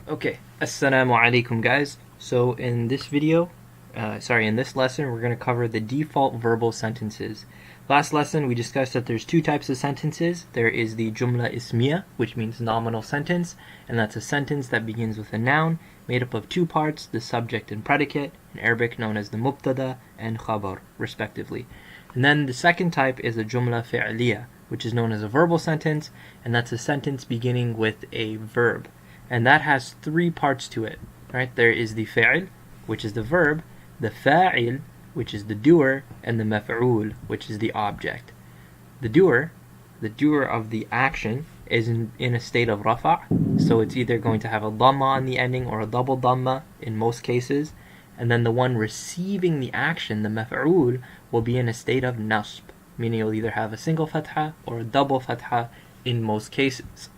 Okay, assalamu alaikum guys. So in this in this lesson, we're going to cover the default verbal sentences. Last lesson, we discussed that there's two types of sentences. There is the jumla ismiya, which means nominal sentence, and that's a sentence that begins with a noun made up of two parts, the subject and predicate, in Arabic known as the mubtada and khabar, respectively. And then the second type is a jumla fi'liya, which is known as a verbal sentence, and that's a sentence beginning with a verb. And that has three parts to it, right? There is the fi'l, which is the verb, the fa'il, which is the doer, and the maf'ul, which is the object. The doer of the action, is in a state of rafa', so it's either going to have a dhamma on the ending or a double dhamma in most cases, and then the one receiving the action, the maf'ul, will be in a state of nasb, meaning you'll either have a single fatha or a double fatha in most cases.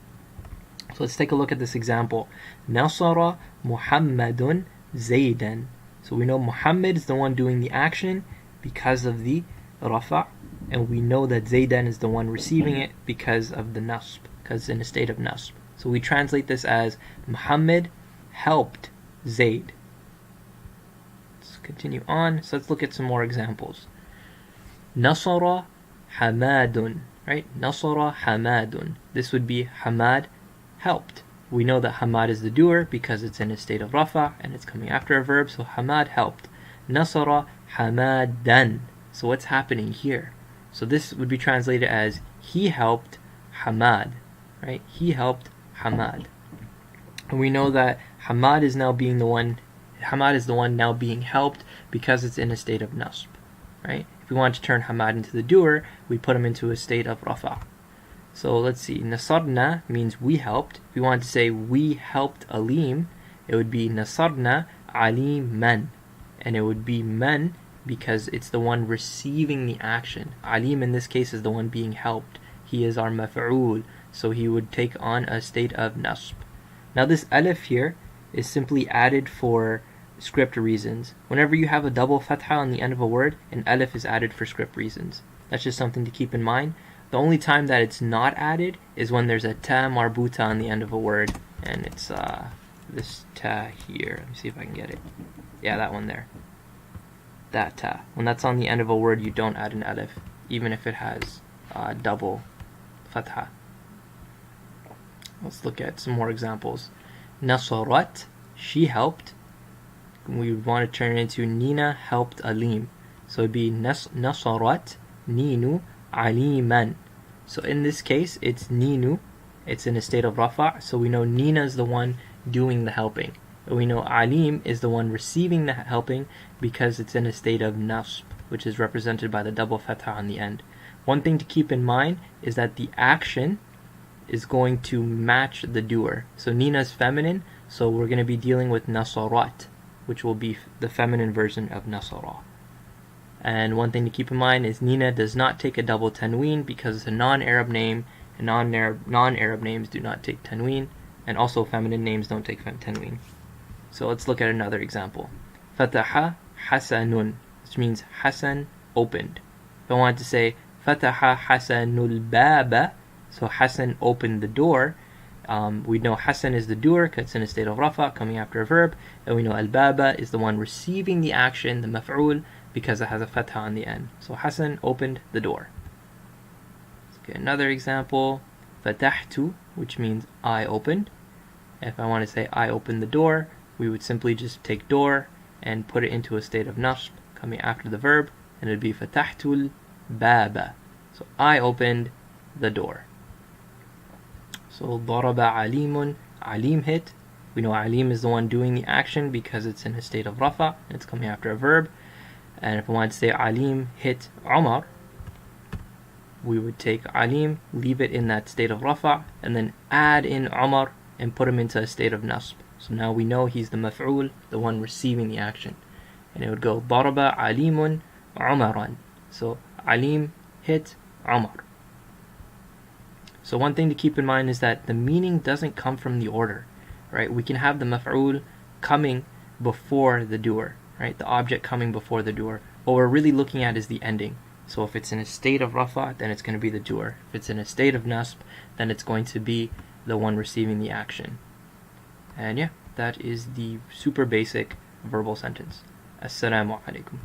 So let's take a look at this example. Nasara Muhammadun Zaydan. So we know Muhammad is the one doing the action because of the rafa', and we know that Zaydan is the one receiving it because of the nasb, because it's in a state of nasb. So we translate this as Muhammad helped Zayd. Let's continue on. So let's look at some more examples. Nasara Hamadun. Right? Nasara Hamadun. This would be Hamad helped. We know that Hamad is the doer because it's in a state of rafa and it's coming after a verb, so Hamad helped. Nasara Hamadan. So what's happening here? So this would be translated as he helped Hamad, right? He helped Hamad. And we know that Hamad is the one now being helped because it's in a state of nasb, right? If we want to turn Hamad into the doer, we put him into a state of rafa'. So let's see, Nasarna means we helped. If we want to say we helped Alim, it would be Nasarna Aliman. And it would be man because it's the one receiving the action. Alim in this case is the one being helped. He is our maf'ul, so he would take on a state of nasb. Now this alif here is simply added for script reasons. Whenever you have a double fatha on the end of a word, an alif is added for script reasons. That's just something to keep in mind. The only time that it's not added is when there's a ta marbuta on the end of a word, and it's this ta here. Let me see if I can get it. Yeah, that one there. That ta. When that's on the end of a word, you don't add an alif, even if it has double fatha. Let's look at some more examples. Nasarat, she helped. We would want to turn it into Nina helped Alim. So it'd be Nasarat, Ninu, Aliman. So in this case, it's Ninu. It's in a state of rafa', so we know Nina is the one doing the helping. And we know Alim is the one receiving the helping because it's in a state of nasb, which is represented by the double fatha on the end. One thing to keep in mind is that the action is going to match the doer. So Nina is feminine, so we're going to be dealing with Nasarat, which will be the feminine version of Nasara. And one thing to keep in mind is Nina does not take a double tanween because it's a non-Arab name, and non-Arab names do not take tanween, and also feminine names don't take tanween. So let's look at another example. Fataha Hasanun, which means Hasan opened. If I want to say Fataha Hasanul Baba, so Hasan opened the door, we know Hasan is the doer because it's in a state of rafa, coming after a verb, and we know Al-Baba is the one receiving the action, the maf'ul, because it has a fatha on the end. So Hasan opened the door. Let's get another example. Fatahtu, which means I opened. If I want to say I opened the door, we would simply just take door and put it into a state of nasb, coming after the verb, and it would be Fatahtul Baba. So I opened the door. So Daraba Alimun, Alim hit. We know Alim is the one doing the action because it's in a state of rafa, and it's coming after a verb. And if I want to say Alim hit Umar, we would take Alim, leave it in that state of rafa, and then add in Umar and put him into a state of nasb. So now we know he's the maf'ul, the one receiving the action. And it would go Daraba Alimun Umaran. So Alim hit Umar. So one thing to keep in mind is that the meaning doesn't come from the order, right? We can have the maf'ul coming before the doer, right? The object coming before the doer. What we're really looking at is the ending. So if it's in a state of rafa, then it's going to be the doer. If it's in a state of nasb, then it's going to be the one receiving the action. And yeah, that is the super basic verbal sentence. Assalamu alaikum.